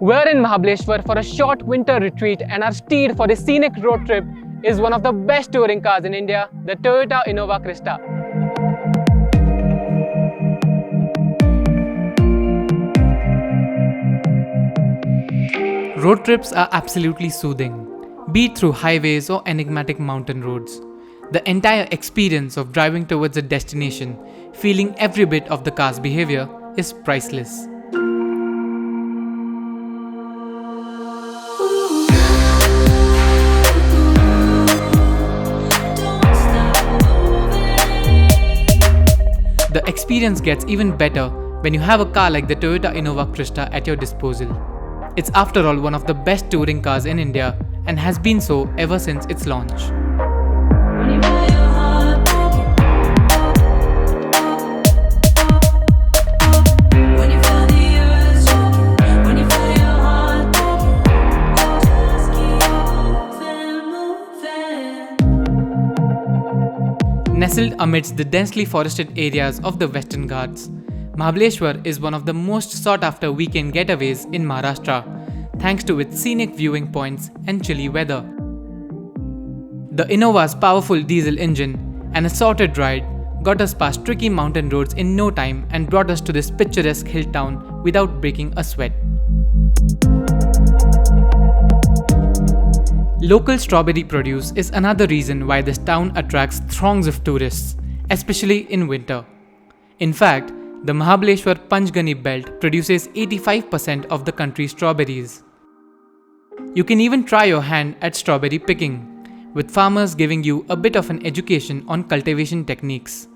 We're in Mahabaleshwar for a short winter retreat, and our steed for this scenic road trip is one of the best touring cars in India, the Toyota Innova Crysta. Road trips are absolutely soothing, be it through highways or enigmatic mountain roads. The entire experience of driving towards a destination, feeling every bit of the car's behavior, is priceless. The experience gets even better when you have a car like the Toyota Innova Crysta at your disposal. It's after all one of the best touring cars in India and has been so ever since its launch. Nestled amidst the densely forested areas of the Western Ghats, Mahabaleshwar is one of the most sought-after weekend getaways in Maharashtra, thanks to its scenic viewing points and chilly weather. The Innova's powerful diesel engine and a sorted ride got us past tricky mountain roads in no time and brought us to this picturesque hill town without breaking a sweat. Local strawberry produce is another reason why this town attracts throngs of tourists, especially in winter. In fact, the Mahabaleshwar Panchgani belt produces 85% of the country's strawberries. You can even try your hand at strawberry picking, with farmers giving you a bit of an education on cultivation techniques.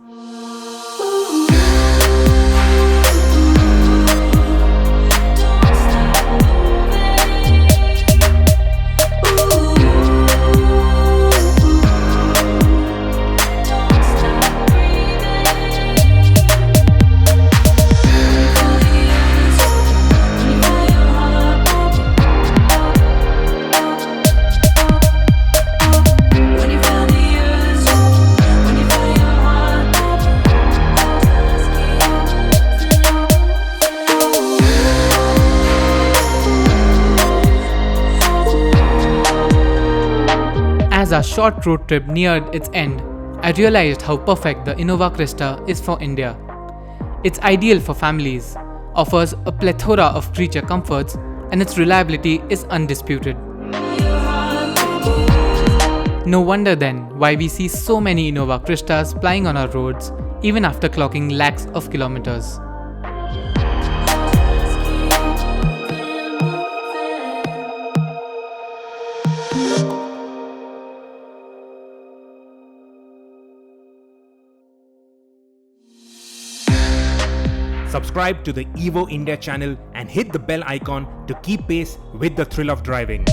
As our short road trip neared its end, I realized how perfect the Innova Crysta is for India. It's ideal for families, offers a plethora of creature comforts, and its reliability is undisputed. No wonder then why we see so many Innova Crystas plying on our roads even after clocking lakhs of kilometers. Subscribe to the Evo India channel and hit the bell icon to keep pace with the thrill of driving.